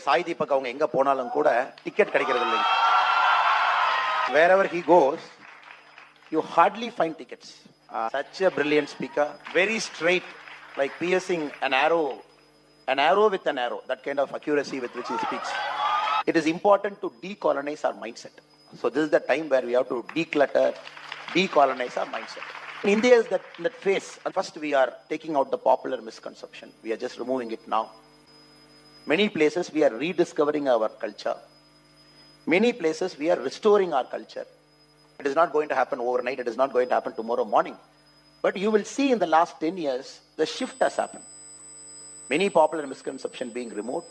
Sai Deepak avanga enga ponalum kuda ticket kadikkiradilla. Wherever he goes, you hardly find tickets. Such a brilliant speaker, very straight, like piercing an arrow with an arrow, that kind of accuracy with which he speaks. It is important to decolonize our mindset. So this is the time where we have to declutter, decolonize our mindset. India is that phase. First we are taking out the popular misconception. We are just removing it now. Many places we are rediscovering our culture. Many places we are restoring our culture. It is not going to happen overnight. It is not going to happen tomorrow morning. But you will see in the last 10 years, the shift has happened. Many popular misconceptions being removed,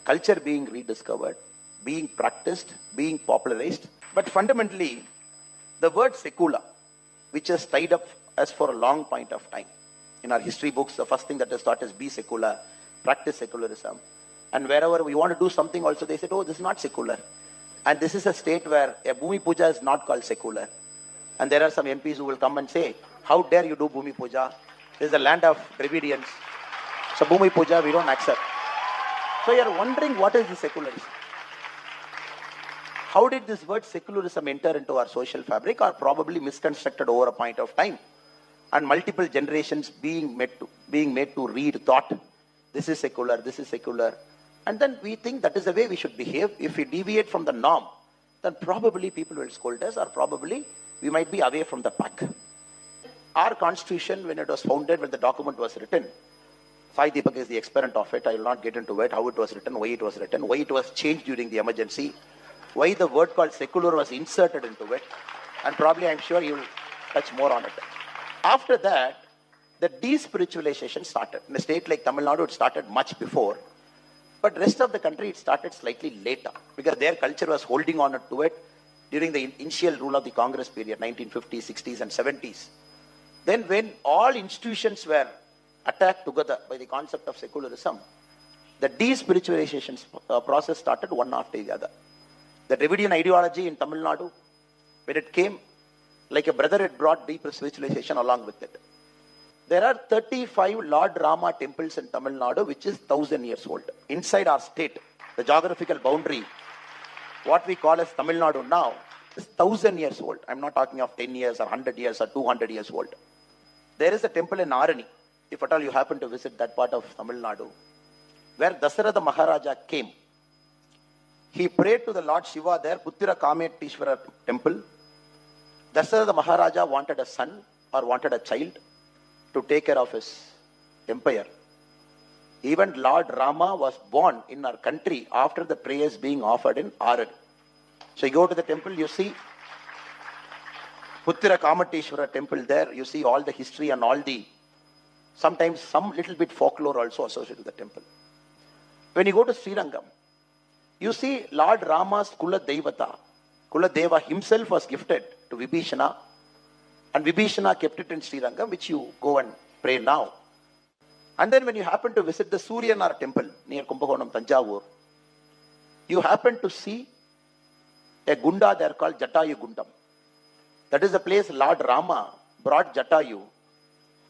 culture being rediscovered, being practiced, being popularized. But fundamentally, the word secular, which is tied up as for a long point of time. In our history books, the first thing that is taught is be secular, practice secularism. And wherever we want to do something also, they said, oh, this is not secular. And this is a state where a Bhumi Puja is not called secular. And there are some MPs who will come and say, how dare you do Bhumi Puja? This is a land of Dravidians. So Bhumi Puja we don't accept. So you are wondering what is the secularism? How did this word secularism enter into our social fabric, or probably misconstructed over a point of time? And multiple generations being made to read thought, this is secular, this is secular. And then we think that is the way we should behave. If we deviate from the norm, then probably people will scold us, or probably we might be away from the pack. Our constitution, when it was founded, when the document was written, Sai Deepak is the exponent of it. I will not get into it, how it was written, why it was changed during the emergency, why the word called secular was inserted into it, and probably I'm sure you will touch more on it. After that, the despiritualization started. In a state like Tamil Nadu, it started much before. But rest of the country, it started slightly later, because their culture was holding on to it during the initial rule of the Congress period, 1950s, 60s and 70s. Then when all institutions were attacked together by the concept of secularism, the despiritualization process started one after the other. The Dravidian ideology in Tamil Nadu, when it came, like a brother, it brought deep spiritualization along with it. There are 35 Lord Rama temples in Tamil Nadu, which is 1,000 years old. Inside our state, the geographical boundary, what we call as Tamil Nadu now, is 1,000 years old. I'm not talking of 10 years or 100 years or 200 years old. There is a temple in Arani, if at all you happen to visit that part of Tamil Nadu, where Dasaratha Maharaja came. He prayed to the Lord Shiva there, Puttira Kametishvara temple. Dasaratha Maharaja wanted a son or wanted a child to take care of his empire. Even Lord Rama was born in our country after the prayers being offered in Arad. So you go to the temple, you see Puttira Kamateshwara temple there, you see all the history and all the, sometimes some little bit folklore also associated with the temple. When you go to Srirangam, you see Lord Rama's Kula Devata. Kula Deva himself was gifted to Vibhishana, and Vibhishana kept it in Srirangam, which you go and pray now. And then when you happen to visit the Suryanar temple near Kumbakonam, Tanjavur, you happen to see a Gunda there called Jatayu Gundam. That is the place Lord Rama brought Jatayu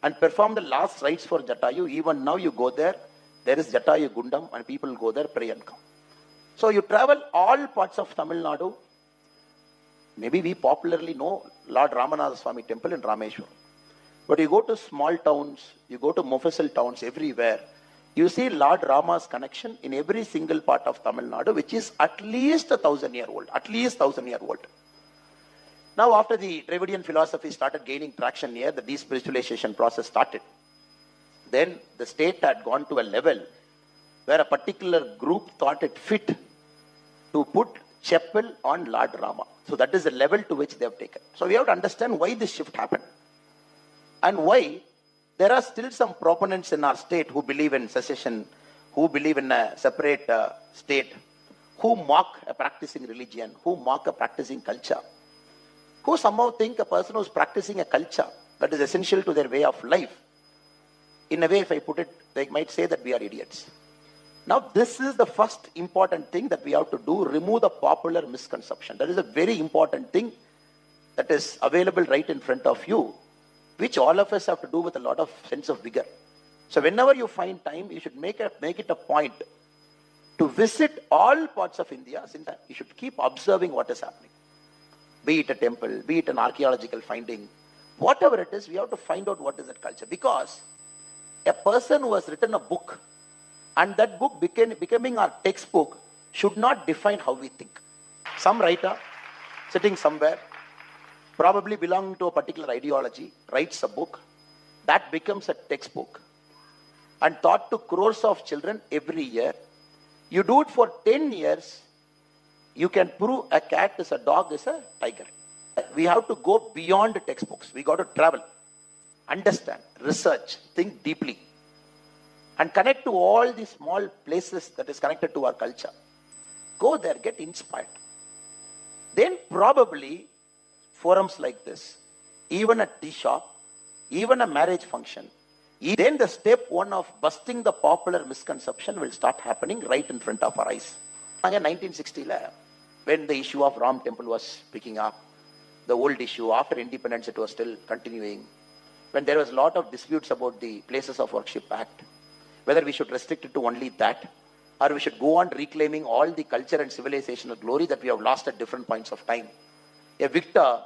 and performed the last rites for Jatayu. Even now you go there, there is Jatayu Gundam, and people go there, pray and come. So you travel all parts of Tamil Nadu. Maybe we popularly know Lord Ramanatha Swami temple in Rameshwaram. But you go to small towns, you go to Mufassal towns, everywhere, you see Lord Rama's connection in every single part of Tamil Nadu, which is at least 1,000 years old. At least 1,000 years old. Now after the Dravidian philosophy started gaining traction here, the despiritualization process started. Then the state had gone to a level where a particular group thought it fit to put chapel on Lord Rama. So that is the level to which they have taken. So we have to understand why this shift happened. And why there are still some proponents in our state who believe in secession, who believe in a separate state, who mock a practicing religion, who mock a practicing culture, who somehow think a person who is practicing a culture that is essential to their way of life, in a way, if I put it, they might say that we are idiots. Now, this is the first important thing that we have to do, remove the popular misconception. That is a very important thing that is available right in front of you, which all of us have to do with a lot of sense of vigor. So whenever you find time, you should make it a point to visit all parts of India, since you should keep observing what is happening. Be it a temple, be it an archaeological finding, whatever it is, we have to find out what is that culture. Because a person who has written a book and that book becoming our textbook should not define how we think. Some writer sitting somewhere, probably belonging to a particular ideology, writes a book that becomes a textbook and taught to crores of children every year. You do it for 10 years, you can prove a cat is a dog is a tiger. We have to go beyond textbooks. We got to travel, understand, research, think deeply, and connect to all these small places that is connected to our culture. Go there, get inspired. Then probably forums like this, even a tea shop, even a marriage function, then the step one of busting the popular misconception will start happening right in front of our eyes. In 1960, when the issue of Ram temple was picking up, the old issue, after independence it was still continuing, when there was a lot of disputes about the Places of Worship Act, whether we should restrict it to only that, or we should go on reclaiming all the culture and civilizational glory that we have lost at different points of time. A victor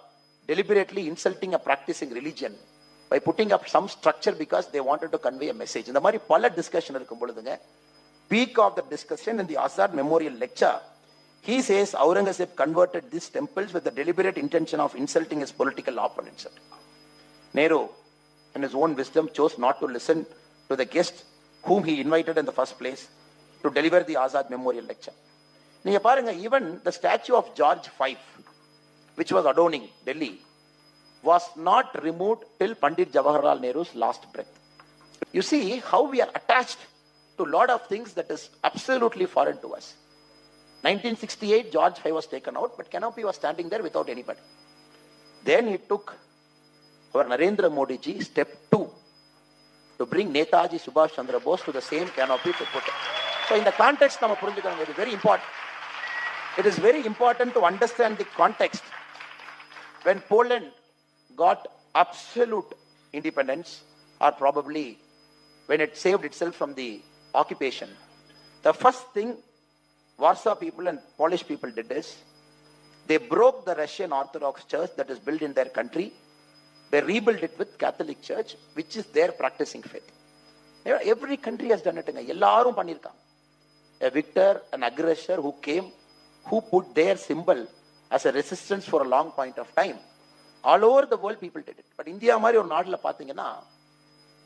deliberately insulting a practicing religion by putting up some structure because they wanted to convey a message. In the Mari Pala discussion, peak of the discussion in the Azad Memorial Lecture, he says Aurangzeb converted these temples with the deliberate intention of insulting his political opponents. Nehru, in his own wisdom, chose not to listen to the guest whom he invited in the first place to deliver the Azad Memorial Lecture. Even the statue of George V, which was adorning Delhi, was not removed till Pandit Jawaharlal Nehru's last breath. You see how we are attached to a lot of things that is absolutely foreign to us. 1968, George V was taken out, but canopy was standing there without anybody. Then he took our Narendra Modi ji step 2 to bring Netaji Subhash Chandra Bose to the same canopy to put it. So in the context, it is very important. It is very important to understand the context. When Poland got absolute independence, or probably when it saved itself from the occupation, the first thing Warsaw people and Polish people did is, they broke the Russian Orthodox Church that is built in their country. They rebuilt it with Catholic Church, which is their practicing faith. Every country has done it. A victor, an aggressor who came, who put their symbol as a resistance for a long point of time. All over the world, people did it. But India,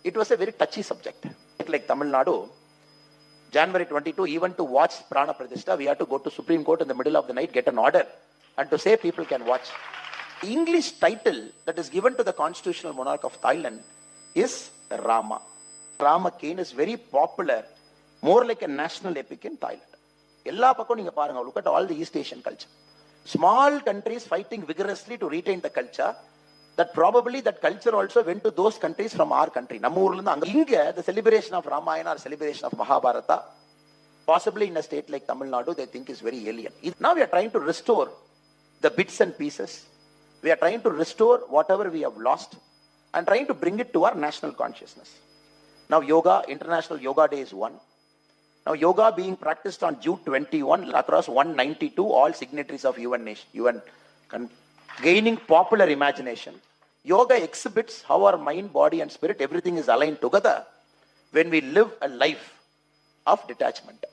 it was a very touchy subject. Like Tamil Nadu, January 22, even to watch Prana Pratishta, we had to go to Supreme Court in the middle of the night, get an order, and to say people can watch. The English title that is given to the constitutional monarch of Thailand is Rama. Rama Kane is very popular, more like a national epic in Thailand. Look at all the East Asian culture. Small countries fighting vigorously to retain the culture, that probably that culture also went to those countries from our country. The celebration of Ramayana or celebration of Mahabharata, possibly in a state like Tamil Nadu, they think is very alien. Now we are trying to restore the bits and pieces. We are trying to restore whatever we have lost and trying to bring it to our national consciousness. Now yoga, International Yoga Day is one. Now yoga being practiced on June 21 across 192 all signatories of UN gaining popular imagination. Yoga exhibits how our mind, body and spirit, everything is aligned together when we live a life of detachment.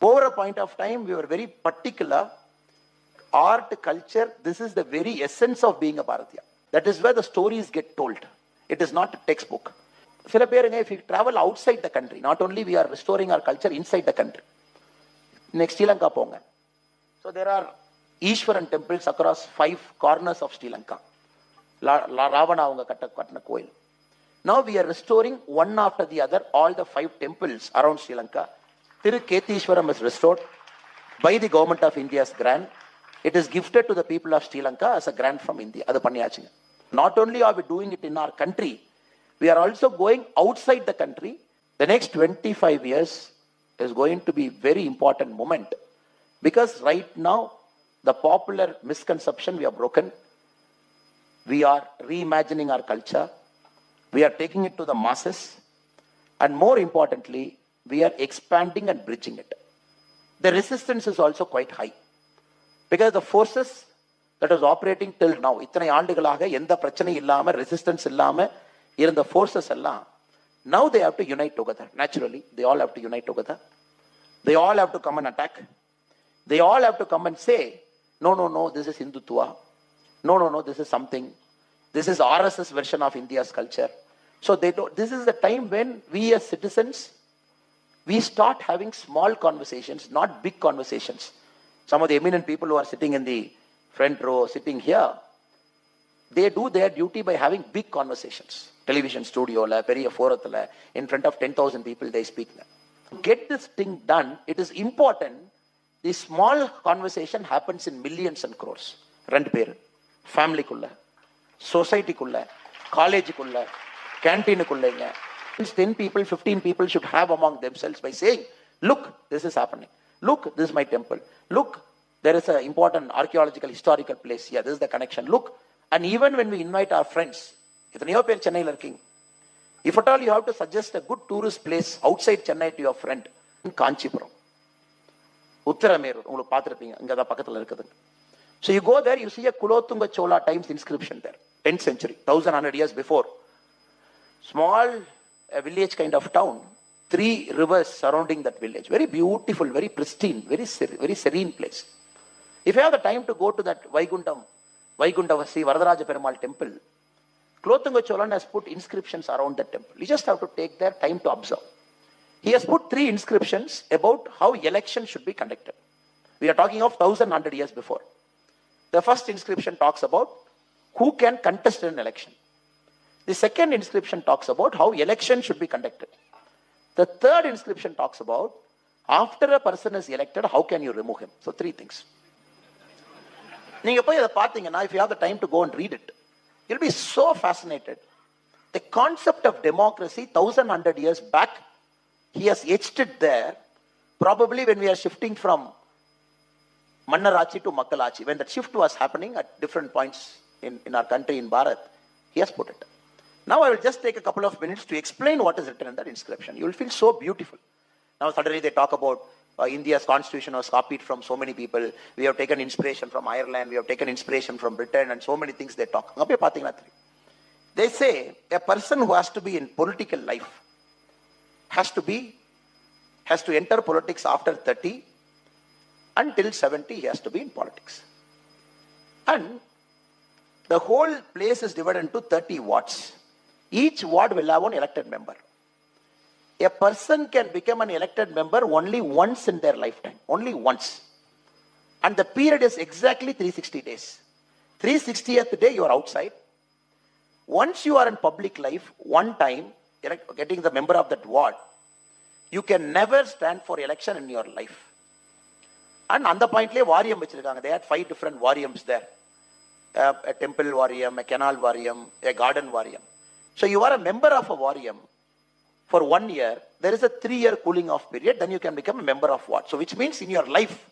Over a point of time, we were very particular. Art, culture, this is the very essence of being a Bharatiya. That is where the stories get told. It is not a textbook. If we travel outside the country, not only we are restoring our culture inside the country. Next, Sri Lanka ponga. So there are Ishwaran temples across 5 corners of Sri Lanka. Ravana kattana koil. Now we are restoring one after the other all the 5 temples around Sri Lanka. Tiruketishwaram is restored by the government of India's grant. It is gifted to the people of Sri Lanka as a grant from India. Not only are we doing it in our country, we are also going outside the country. The next 25 years is going to be a very important moment, because right now the popular misconception we have broken. We are reimagining our culture. We are taking it to the masses. And more importantly, we are expanding and bridging it. the resistance is also quite high. Because the forces that was operating till now, இத்தனை ஆண்டுகளாக எந்த பிரச்சனை இல்லாம, resistance இல்லாம இருந்த forces எல்லாம், now they have to unite together. Naturally, they all have to unite together. They all have to come and attack. They all have to come and say, no, no, no, this is Hindutva. No, no, no, this is something. This is RSS version of India's culture. So this is the time when we as citizens, we start having small conversations, not big conversations. Some of the eminent people who are sitting in the front row, sitting here, they do their duty by having big conversations. Television studio, periya forathula, in front of 10,000 people, they speak. To get this thing done, it is important. This small conversation happens in millions and crores. Rent pair, family kulla, society kulla, college kulla, canteen kulla. 10 people, 15 people should have among themselves by saying, look, this is happening. Look, this is my temple. Look, there is an important archaeological, historical place here. This is the connection. Look, and even when we invite our friends, if at all you have to suggest a good tourist place outside Chennai to your friend, in Kanchipuram, Uttarameru, so you go there, you see a Kulothunga Chola times inscription there, 10th century, 1100 years before. Small, a village kind of town, 3 rivers surrounding that village. Very beautiful, very pristine, very serene place. If you have the time to go to that Vaikuntavasi Varadaraja Perumal temple, Kulothunga Cholan has put inscriptions around that temple. You just have to take their time to observe. He has put 3 inscriptions about how election should be conducted. We are talking of 1100 years before. The first inscription talks about who can contest an election. The second inscription talks about how election should be conducted. The third inscription talks about after a person is elected, how can you remove him? So 3 things. If you have the time to go and read it, you'll be so fascinated. The concept of democracy 1100 years back, he has etched it there. Probably when we are shifting from Mannarachi to Makkalachi, when that shift was happening at different points in our country, in Bharat, he has put it. Now I will just take a couple of minutes to explain what is written in that inscription. You will feel so beautiful. Now suddenly they talk about India's constitution was copied from so many people. We have taken inspiration from Ireland. We have taken inspiration from Britain, and so many things they talk. They say a person who has to be in political life has to enter politics after 30. Until 70, he has to be in politics. And the whole place is divided into 30 wards. Each ward will have one elected member. A person can become an elected member only once in their lifetime. Only once. And the period is exactly 360 days. 360th day, you are outside. Once you are in public life, one time, getting the member of that ward, you can never stand for election in your life. And on the point, they had 5 different variums there. A temple varium, a canal varium, a garden varium. So you are a member of a varium for 1 year. There is a 3-year cooling off period. Then you can become a member of what? So which means in your life,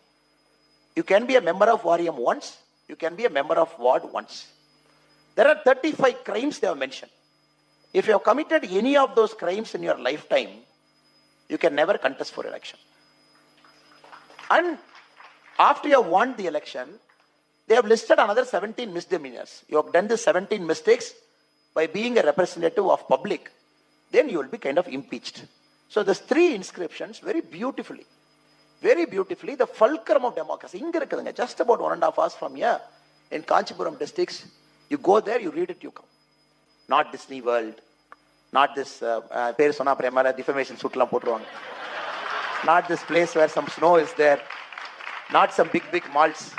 you can be a member of varium once. You can be a member of ward once. There are 35 crimes they have mentioned. If you have committed any of those crimes in your lifetime, you can never contest for election. And after you have won the election, they have listed another 17 misdemeanors. You have done the 17 mistakes by being a representative of public, then you will be kind of impeached. So there's 3 inscriptions, very beautifully, the fulcrum of democracy. Just about 1.5 hours from here, in Kanchipuram districts, you go there, you read it, you come. Not Disney World, not this defamation suit. Not this place where some snow is there, not some big malls.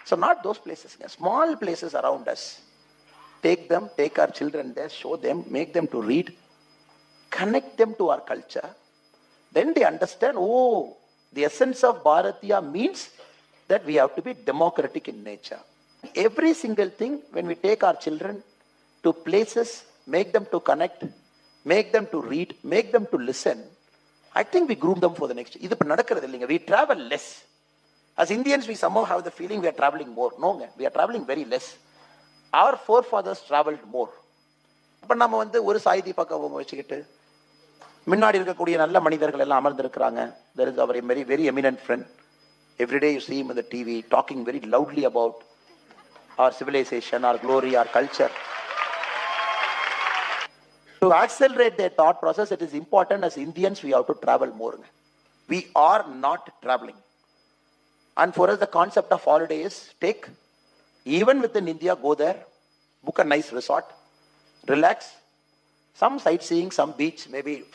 So not those places, small places around us. Take them, take our children there, show them, make them to read, connect them to our culture. Then they understand, oh, the essence of Bharatiya means that we have to be democratic in nature. Every single thing, when we take our children to places, make them to connect, make them to read, make them to listen, I think we groom them for the next. We travel less. As Indians, we somehow have the feeling we are traveling more. No, we are traveling very less. Our forefathers traveled more. But now we have J Sai Deepak. Minority Victimhood Narrative. There is our very eminent friend. Every day you see him on the TV talking very loudly about our civilization, our glory, our culture. To accelerate their thought process, it is important as Indians we have to travel more. We are not traveling. And for us, the concept of holiday is take, even within India, go there, book a nice resort, relax, some sightseeing, some beach, maybe,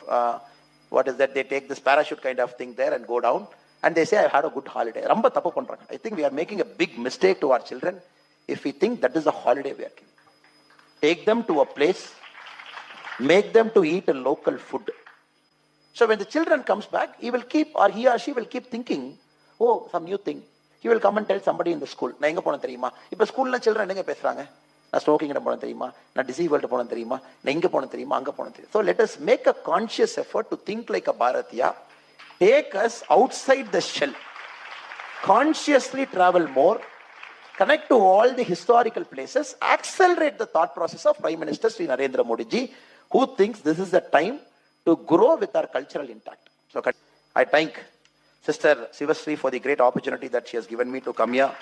what is that, they take this parachute kind of thing there and go down, and they say, I had a good holiday. Ramba tappu pandranga. I think we are making a big mistake to our children if we think that is a holiday we are giving. Take them to a place, make them to eat a local food. So when the children comes back, he will keep, or he or she will keep thinking, oh, some new thing. He will come and tell somebody in the school, நான் எங்க போனேன் தெரியுமா? இப்ப ஸ்கூல்ல children என்னங்க பேசுறாங்க? நான் smoking இடம் போனேன் தெரியுமா? நான் டிசீ வேர்ல்ட் போனேன் தெரியுமா? நான் இங்க போனேன் தெரியுமா? அங்க போனேன் தெரியுமா? So let us make a conscious effort to think like a Bharatiya. Take us outside the shell. Consciously travel more. Connect to all the historical places. Accelerate the thought process of Prime Minister Sri Narendra Modi ji, who thinks this is the time to grow with our cultural intact. So I thank Sister Sivasri for the great opportunity that she has given me to come here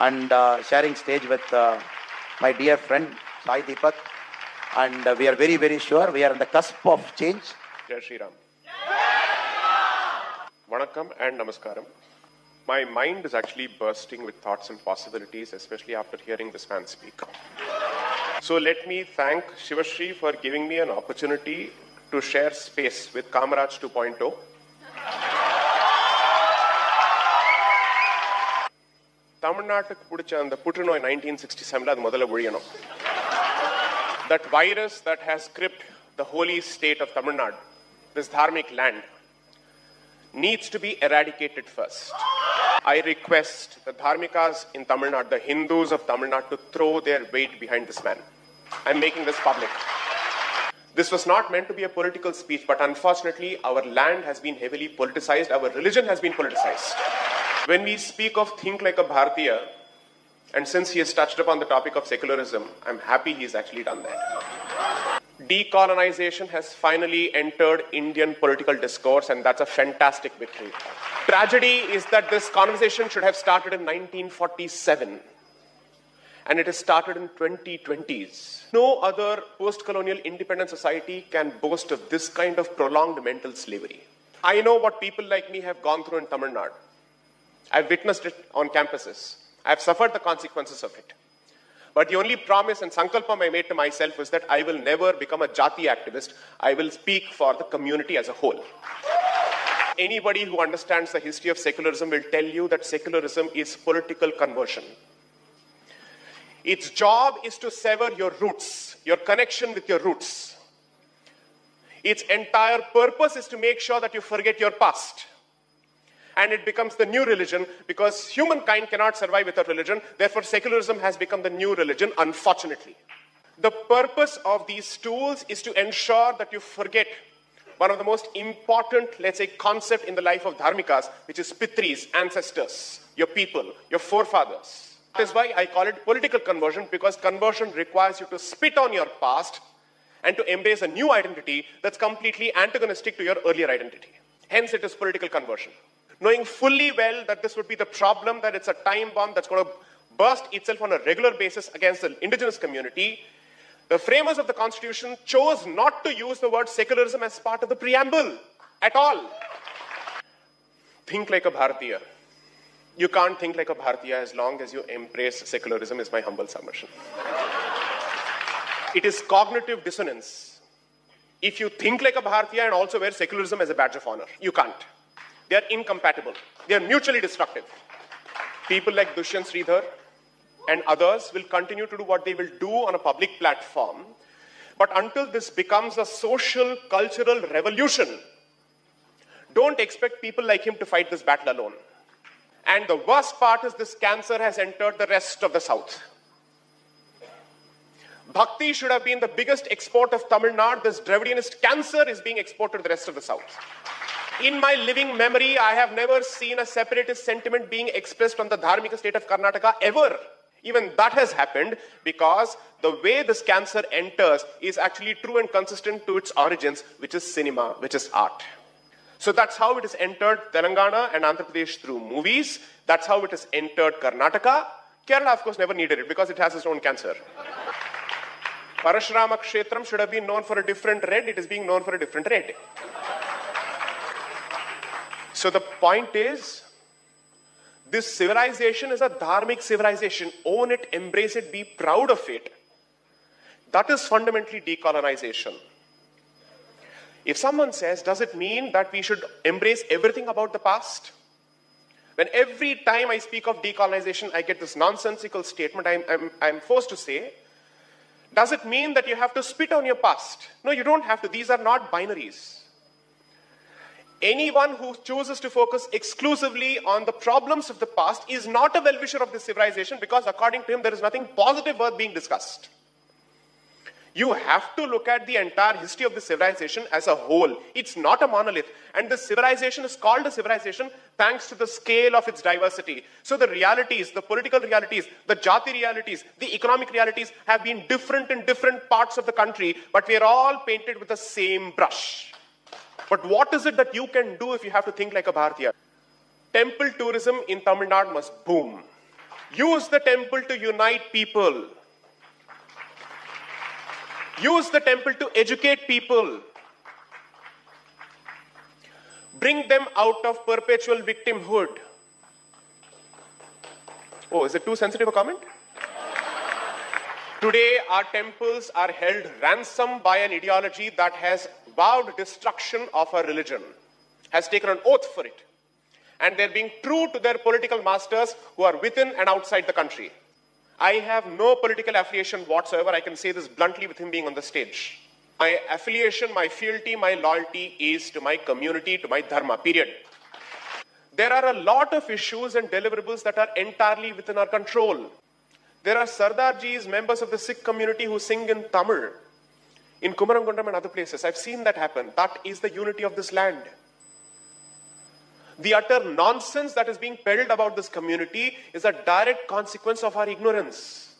and sharing stage with my dear friend Sai Deepak. And we are very, very sure we are on the cusp of change. Jai Shri Ram. Vanakkam and Namaskaram. My mind is actually bursting with thoughts and possibilities, especially after hearing this man speak. So let me thank Shivashri for giving me an opportunity to share space with Kamaraj 2.0. தமிழ்நாட்டுக்கு பிடிச்ச அந்த புற்றுநோய் 1967 அது முதல்ல ஒழியணும். That virus that has gripped the holy state of Tamil Nadu, this dharmic land, needs to be eradicated first. I request the dharmikas in Tamil Nadu, the Hindus of Tamil Nadu, to throw their weight behind this man. I'm making this public. This was not meant to be a political speech, but unfortunately our land has been heavily politicized, our religion has been politicized. When we speak of think like a Bharatiya, and since he has touched upon the topic of secularism, I'm happy he's actually done that. Decolonization has finally entered Indian political discourse, and that's a fantastic victory. Tragedy is that this conversation should have started in 1947, and it has started in 2020s. No other post-colonial independent society can boast of this kind of prolonged mental slavery. I know what people like me have gone through in Tamil Nadu. I've witnessed it on campuses. I've suffered the consequences of it. But the only promise and sankalpam I made to myself was that I will never become a jati activist. I will speak for the community as a whole. Anybody who understands the history of secularism will tell you that secularism is political conversion. Its job is to sever your roots, your connection with your roots. Its entire purpose is to make sure that you forget your past. And it becomes the new religion because humankind cannot survive without religion. Therefore, secularism has become the new religion, unfortunately. The purpose of these tools is to ensure that you forget one of the most important, let's say, concept in the life of dharmikas, which is pitris, ancestors, your people, your forefathers. That is why I call it political conversion, because conversion requires you to spit on your past and to embrace a new identity that's completely antagonistic to your earlier identity. Hence, it is political conversion. Knowing fully well that this would be the problem, that it's a time bomb that's going to burst itself on a regular basis against the indigenous community, the framers of the Constitution chose not to use the word secularism as part of the preamble at all. Think like a Bharatiya. You can't think like a Bharatiya as long as you embrace secularism, is my humble submission. It is cognitive dissonance. If you think like a Bharatiya and also wear secularism as a badge of honor, you can't. They are incompatible. They are mutually destructive. People like Dushyant Sridhar and others will continue to do what they will do on a public platform. But until this becomes a social, cultural revolution, don't expect people like him to fight this battle alone. And the worst part is this cancer has entered the rest of the South. Bhakti should have been the biggest export of Tamil Nadu. This Dravidianist cancer is being exported to the rest of the South. In my living memory, I have never seen a separatist sentiment being expressed on the Dharmika state of Karnataka ever. Even that has happened because the way this cancer enters is actually true and consistent to its origins, which is cinema, which is art. So that's how it has entered Telangana and Andhra Pradesh through movies. That's how it has entered Karnataka. Kerala, of course, never needed it because it has its own cancer. Parashurama Kshetram should have been known for a different red. It is being known for a different red. So the point is, this civilization is a dharmic civilization. Own it, embrace it, be proud of it. That is fundamentally decolonization. If someone says, does it mean that we should embrace everything about the past? When every time I speak of decolonization, I get this nonsensical statement, I'm forced to say, does it mean that you have to spit on your past? No, you don't have to. These are not binaries. Anyone who chooses to focus exclusively on the problems of the past is not a well-wisher of this civilization, because according to him, there is nothing positive worth being discussed. You have to look at the entire history of the civilization as a whole. It's not a monolith. And this civilization is called a civilization thanks to the scale of its diversity. So the realities, the political realities, the jati realities, the economic realities have been different in different parts of the country, but we are all painted with the same brush. But what is it that you can do if you have to think like a Bharatiya? Temple tourism in Tamil Nadu must boom. Use the temple to unite people. Use the temple to educate people. Bring them out of perpetual victimhood. Oh, is it too sensitive a comment? Today, our temples are held ransom by an ideology that has vowed destruction of our religion, has taken an oath for it. And they're being true to their political masters who are within and outside the country. I have no political affiliation whatsoever. I can say this bluntly with him being on the stage. My affiliation, my fealty, my loyalty is to my community, to my dharma, period. There are a lot of issues and deliverables that are entirely within our control. There are Sardarjis, members of the Sikh community who sing in Tamil, in Kumarangundam and other places. I've seen that happen. That is the unity of this land. The utter nonsense that is being peddled about this community is a direct consequence of our ignorance.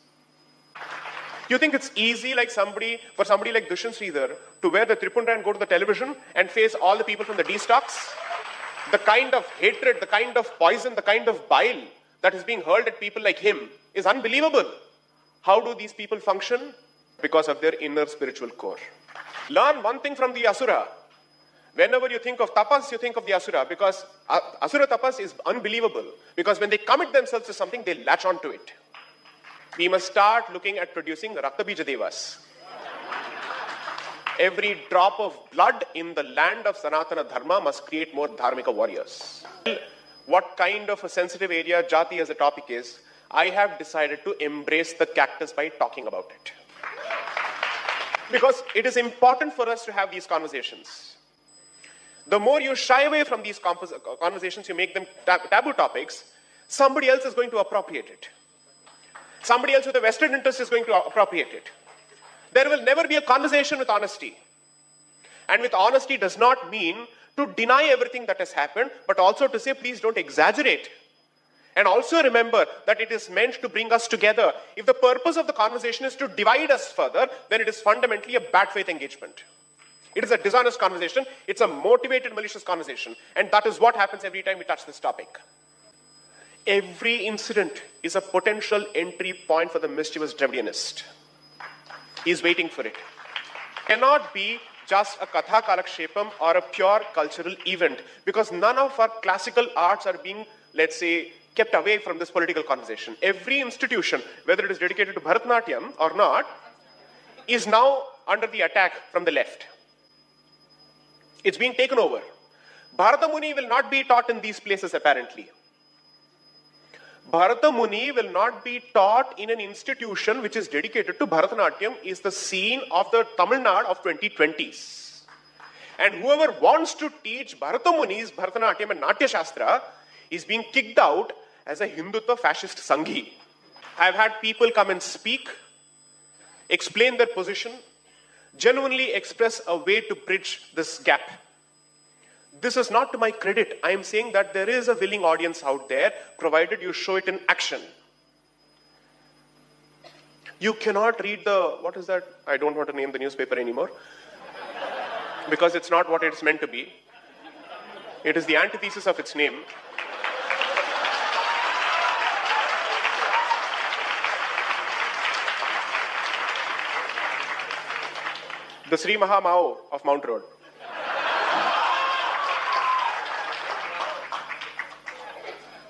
You think it's easy for somebody like Dushyant Sridhar to wear the Tripunda and go to the television and face all the people from the D-stocks? The kind of hatred, the kind of poison, the kind of bile that is being hurled at people like him is unbelievable. How do these people function? Because of their inner spiritual core. Learn one thing from the Asura. Whenever you think of tapas, you think of the Asura, because Asura tapas is unbelievable. Because when they commit themselves to something, they latch onto it. We must start looking at producing Raktabija Devas. Every drop of blood in the land of Sanatana Dharma must create more Dharmika warriors. What kind of a sensitive area Jati as a topic is, I have decided to embrace the cactus by talking about it. Because it is important for us to have these conversations. The more you shy away from these conversations, you make them taboo topics, somebody else is going to appropriate it. Somebody else with a vested interest is going to appropriate it. There will never be a conversation with honesty. And with honesty does not mean to deny everything that has happened, but also to say, please don't exaggerate. And also remember that it is meant to bring us together. If the purpose of the conversation is to divide us further, then it is fundamentally a bad faith engagement. It is a dishonest conversation. It's a motivated, malicious conversation. And that is what happens every time we touch this topic. Every incident is a potential entry point for the mischievous Dravidianist. He is waiting for it. It cannot be just a katha kalakshepam or a pure cultural event, because none of our classical arts are being, let's say, kept away from this political conversation. Every institution, whether it is dedicated to Bharatanatyam or not, is now under the attack from the left. It's being taken over. Bharata Muni will not be taught in these places, apparently. Bharata Muni will not be taught in an institution which is dedicated to Bharatanatyam, is the scene of the Tamil Nadu of 2020s. And whoever wants to teach Bharata Muni's Bharatanatyam and Natya Shastra is being kicked out as a Hindutva fascist Sanghi. I've had people come and speak, explain their position, genuinely express a way to bridge this gap. This is not to my credit. I am saying that there is a willing audience out there, provided you show it in action. You cannot read what is that? I don't want to name the newspaper anymore, because it's not what it's meant to be. It is the antithesis of its name. The Sri Maha Mao of Mount Road.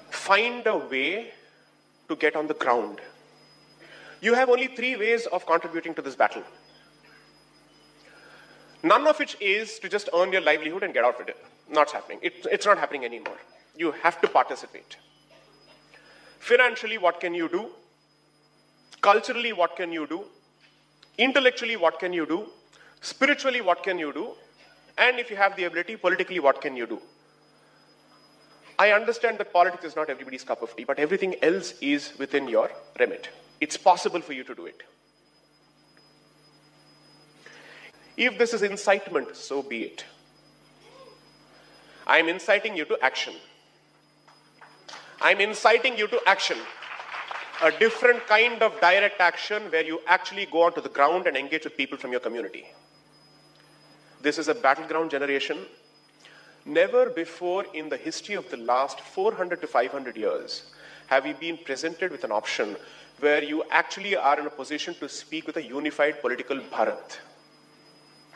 Find a way to get on the ground. You have only 3 ways of contributing to this battle. None of which is to just earn your livelihood and get out of it. Not happening. It's not happening anymore. You have to participate. Financially, what can you do? Culturally, what can you do? Intellectually, what can you do? Spiritually, what can you do? And if you have the ability, politically, what can you do? I understand that politics is not everybody's cup of tea, but everything else is within your remit. It's possible for you to do it. If this is incitement, so be it. I'm inciting you to action. I'm inciting you to action. A different kind of direct action where you actually go onto the ground and engage with people from your community. This is a battleground generation. Never before in the history of the last 400 to 500 years have we been presented with an option where you actually are in a position to speak with a unified political Bharat.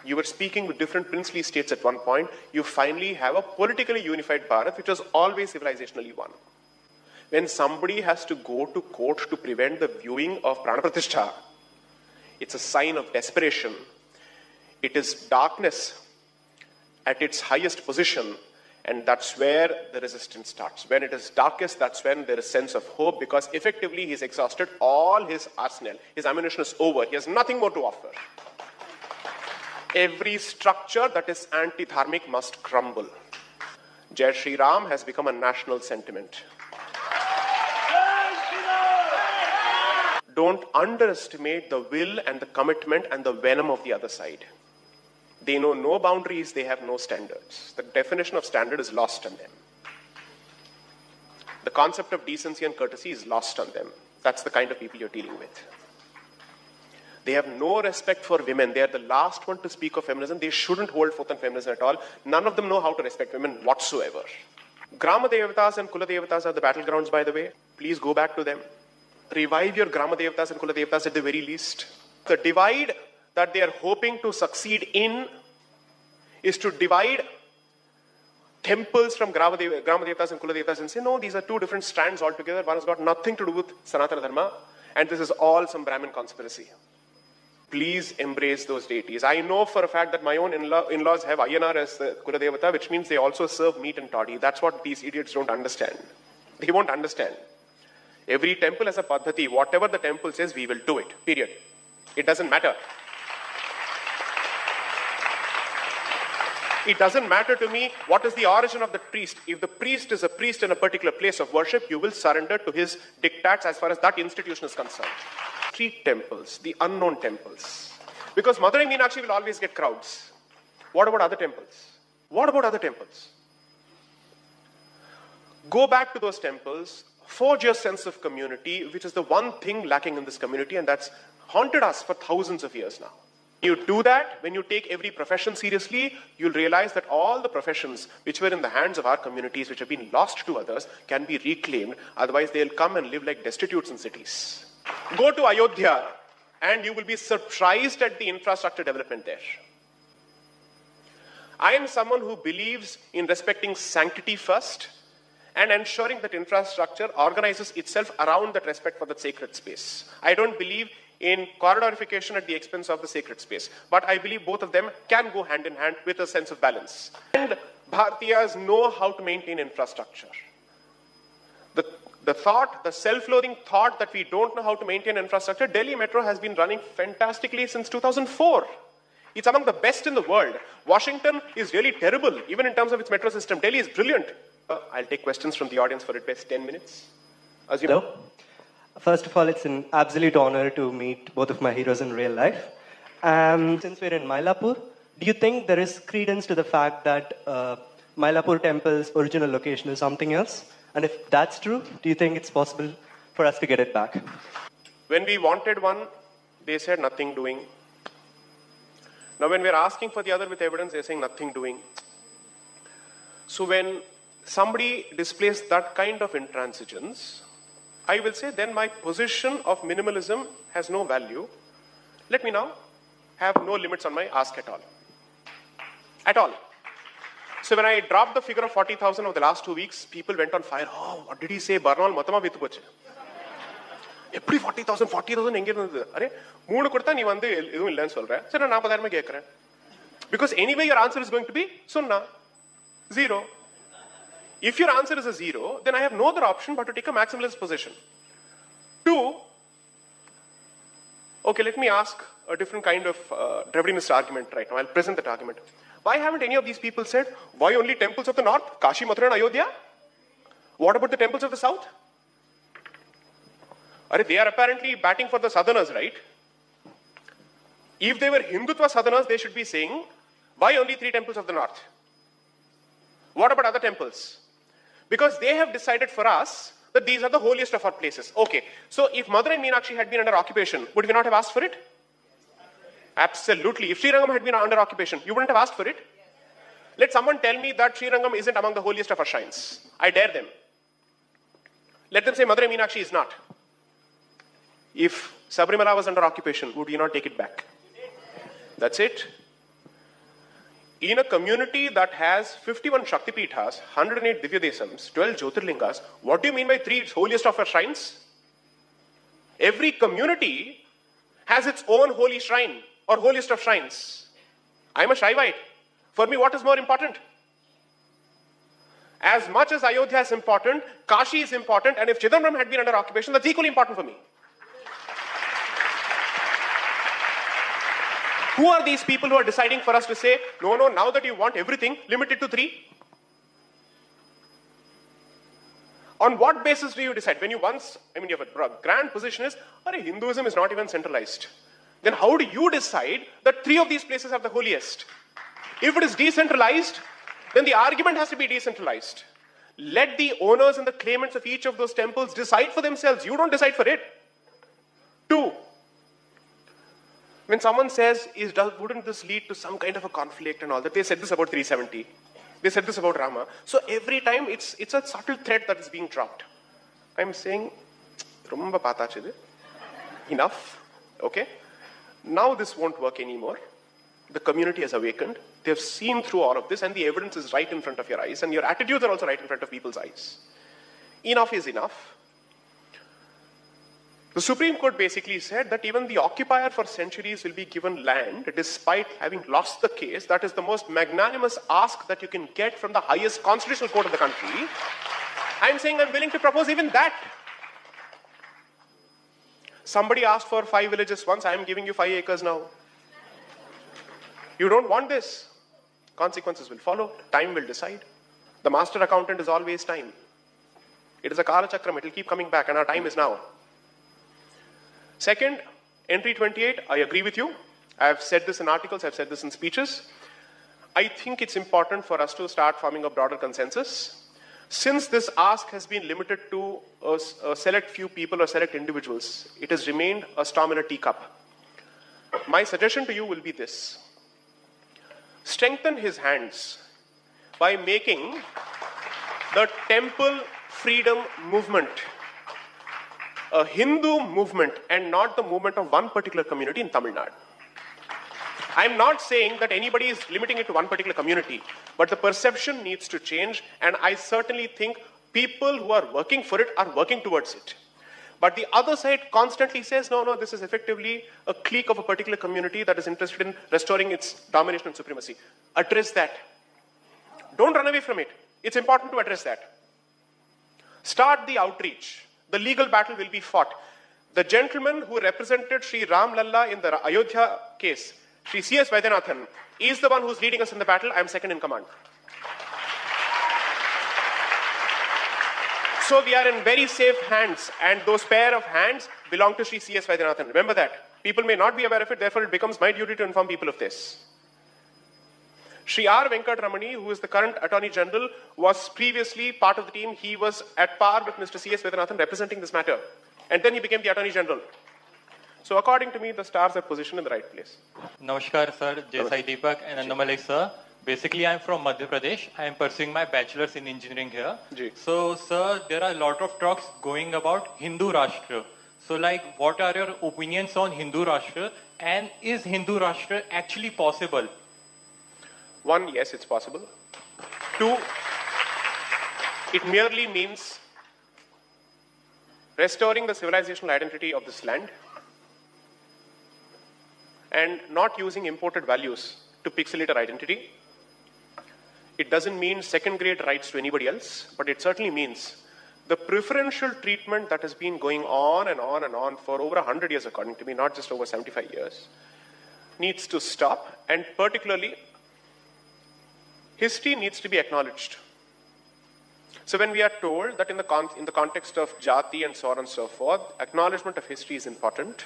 You were speaking with different princely states at one point. You finally have a politically unified Bharat, which was always civilizationally one. When somebody has to go to court to prevent the viewing of Prana Pratishtha, it's a sign of desperation. It is darkness at its highest position, and that's where the resistance starts. When it is darkest, that's when there is sense of hope, because effectively he's exhausted all his arsenal. His ammunition is over. He has nothing more to offer. Every structure that is anti-dharmic must crumble. Jai Shri Ram has become a national sentiment. Don't underestimate the will and the commitment and the venom of the other side. They know no boundaries, they have no standards. The definition of standard is lost on them. The concept of decency and courtesy is lost on them. That's the kind of people you're dealing with. They have no respect for women. They are the last one to speak of feminism. They shouldn't hold forth on feminism at all. None of them know how to respect women whatsoever. Grama Devatas and Kula Devatas are the battlegrounds, by the way. Please go back to them. Revive your Grama Devatas and Kula Devatas at the very least. The divide that they are hoping to succeed in is to divide temples from Grama Devatas and Kula Devatas and say, no, these are 2 different strands altogether. One has got nothing to do with Sanatana Dharma, and this is all some Brahmin conspiracy. Please embrace those deities. I know for a fact that my own in-laws have Ayyanar as the Kula Devata, which means they also serve meat and toddy. That's what these idiots don't understand. They won't understand. Every temple has a paddhati. Whatever the temple says, we will do it. Period. It doesn't matter. It doesn't matter to me what is the origin of the priest. If the priest is a priest in a particular place of worship, you will surrender to his diktats as far as that institution is concerned. Street temples, the unknown temples. Because Madurai Meenakshi will always get crowds. What about other temples? What about other temples? Go back to those temples, forge your sense of community, which is the one thing lacking in this community, and that's haunted us for thousands of years now. You do that, when you take every profession seriously, you'll realize that all the professions which were in the hands of our communities, which have been lost to others, can be reclaimed. Otherwise, they'll come and live like destitutes in cities. Go to Ayodhya, and you will be surprised at the infrastructure development there. I am someone who believes in respecting sanctity first and ensuring that infrastructure organizes itself around that respect for that sacred space. I don't believe in corridorification at the expense of the sacred space, but I believe both of them can go hand in hand with a sense of balance. And Bharatiyas know how to maintain infrastructure. The self-loathing thought that we don't know how to maintain infrastructure, Delhi Metro has been running fantastically since 2004. It's among the best in the world. Washington is really terrible, even in terms of its metro system. Delhi is brilliant. I'll take questions from the audience for at best 10 minutes. Hello. First of all, it's an absolute honor to meet both of my heroes in real life. Since we're in Mylapore, do you think there is credence to the fact that Mylapore temple's original location is something else? And if that's true, do you think it's possible for us to get it back? When we wanted one, they said nothing doing. Now when we're asking for the other with evidence, they're saying nothing doing. So when somebody displays that kind of intransigence, I will say then my position of minimalism has no value. Let me now have no limits on my ask at all. At all. So when I dropped the figure of 40,000 over the last 2 weeks, people went on fire. Oh, what did he say? Barnaal matama vittu poche. Eppadi 40,000 enga irundhu? Are, 3 kodutha nee vandu edum illa nu solra. Sir na 40,000 kekkuren. Because anyway your answer is going to be sunna. Zero. If your answer is a zero, then I have no other option but to take a maximalist position. 2, okay, let me ask a different kind of revisionist argument right now. I'll present that argument. Why haven't any of these people said, why only temples of the north, Kashi, Mathura and Ayodhya? What about the temples of the south? They are apparently batting for the southerners, right? If they were Hindutva southerners, they should be saying, why only 3 temples of the north? What about other temples? Because they have decided for us that these are the holiest of our places. Okay, so if Madurai and Meenakshi had been under occupation, would we not have asked for it? Absolutely. If Srirangam had been under occupation, you wouldn't have asked for it? Let someone tell me that Srirangam isn't among the holiest of our shrines. I dare them. Let them say Madurai Meenakshi is not. If Sabarimala was under occupation, would you not take it back? That's it. In a community that has 51 Shaktipithas, 108 Divyadesams, 12 Jyotirlingas, what do you mean by 3 holiest of our shrines? Every community has its own holy shrine or holiest of shrines. I'm a Shaivite. For me, what is more important? As much as Ayodhya is important, Kashi is important, and if Chidambaram had been under occupation, that's equally important for me. Who are these people who are deciding for us to say, no, now that you want everything, limit it to 3? On what basis do you decide? When you you have a grand position is, Hinduism is not even centralized. Then how do you decide that 3 of these places are the holiest? If it is decentralized, then the argument has to be decentralized. Let the owners and the claimants of each of those temples decide for themselves. You don't decide for it. 2, when someone says, wouldn't this lead to some kind of a conflict and all that? They said this about 370. They said this about Rama. So every time it's a subtle thread that is being dropped. I'm saying, Rumba patachide. Enough. Okay? Now this won't work anymore. The community has awakened. They have seen through all of this and the evidence is right in front of your eyes and your attitudes are also right in front of people's eyes. Enough is enough. The Supreme Court basically said that even the occupier for centuries will be given land despite having lost the case. That is the most magnanimous ask that you can get from the highest constitutional court of the country. I'm saying I'm willing to propose even that. Somebody asked for 5 villages once, I am giving you 5 acres now. You don't want this. Consequences will follow, time will decide. The master accountant is always time. It is a Kala Chakram, it will keep coming back and our time is now. Second, entry 28, I agree with you. I have said this in articles, I have said this in speeches. I think it's important for us to start forming a broader consensus. Since this ask has been limited to a select few people or select individuals, it has remained a storm in a teacup. My suggestion to you will be this. Strengthen his hands by making the temple freedom movement a Hindu movement and not the movement of one particular community in Tamil Nadu. I'm not saying that anybody is limiting it to one particular community, but the perception needs to change, and I certainly think people who are working for it are working towards it. But the other side constantly says, no, this is effectively a clique of a particular community that is interested in restoring its domination and supremacy. Address that. Don't run away from it. It's important to address that. Start the outreach. The legal battle will be fought. The gentleman who represented Sri Ram Lalla in the Ayodhya case, Sri C.S. Vaidyanathan, is the one who's leading us in the battle. I'm second in command. So we are in very safe hands, and those pair of hands belong to Sri C.S. Vaidyanathan. Remember that. People may not be aware of it, therefore it becomes my duty to inform people of this. Sri R. Venkatramani, who is the current Attorney General, was previously part of the team. He was at par with Mr. C.S. Vaidyanathan representing this matter. And then he became the Attorney General. So according to me, the stars are positioned in the right place. Namaskar, sir. J Sai Deepak and Annamalai, sir. Basically, I'm from Madhya Pradesh. I am pursuing my bachelor's in engineering here. Ji. So, sir, there are a lot of talks going about Hindu Rashtra. So, like, what are your opinions on Hindu Rashtra? And is Hindu Rashtra actually possible? One, yes, it's possible. Two, it merely means restoring the civilizational identity of this land and not using imported values to pixelate our identity. It doesn't mean second-grade rights to anybody else, but it certainly means the preferential treatment that has been going on and on and on for over 100 years, according to me, not just over 75 years, needs to stop, and particularly, history needs to be acknowledged. So when we are told that in the context of jati and so on and so forth, acknowledgement of history is important,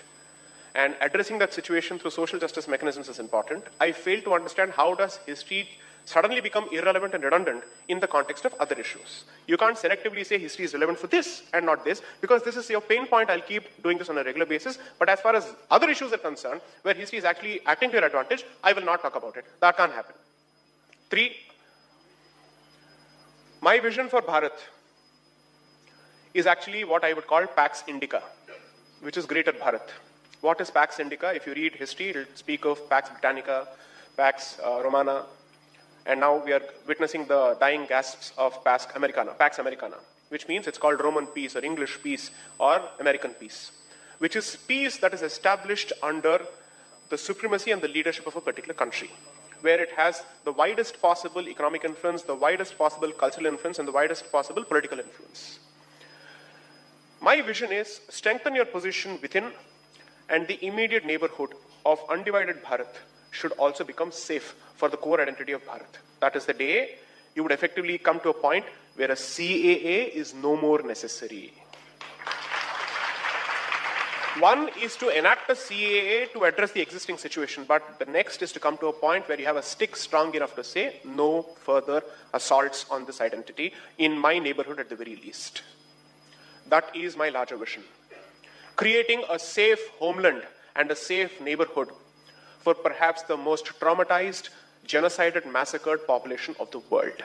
and addressing that situation through social justice mechanisms is important, I fail to understand how does history suddenly become irrelevant and redundant in the context of other issues. You can't selectively say history is relevant for this and not this, because this is your pain point. I'll keep doing this on a regular basis. But as far as other issues are concerned, where history is actually acting to your advantage, I will not talk about it. That can't happen. 3, my vision for Bharat is actually what I would call Pax Indica, which is Greater Bharat. What is Pax Indica? If you read history, it will speak of Pax Britannica, Pax Romana, and now we are witnessing the dying gasps of Pax Americana, which means it's called Roman peace or English peace or American peace, which is peace that is established under the supremacy and the leadership of a particular country, where it has the widest possible economic influence, the widest possible cultural influence, and the widest possible political influence. My vision is strengthen your position within, and the immediate neighborhood of undivided Bharat should also become safe for the core identity of Bharat. That is the day you would effectively come to a point where a CAA is no more necessary. One is to enact a CAA to address the existing situation, but the next is to come to a point where you have a stick strong enough to say no further assaults on this identity in my neighborhood at the very least. That is my larger vision. Creating a safe homeland and a safe neighborhood for perhaps the most traumatized, genocided, massacred population of the world.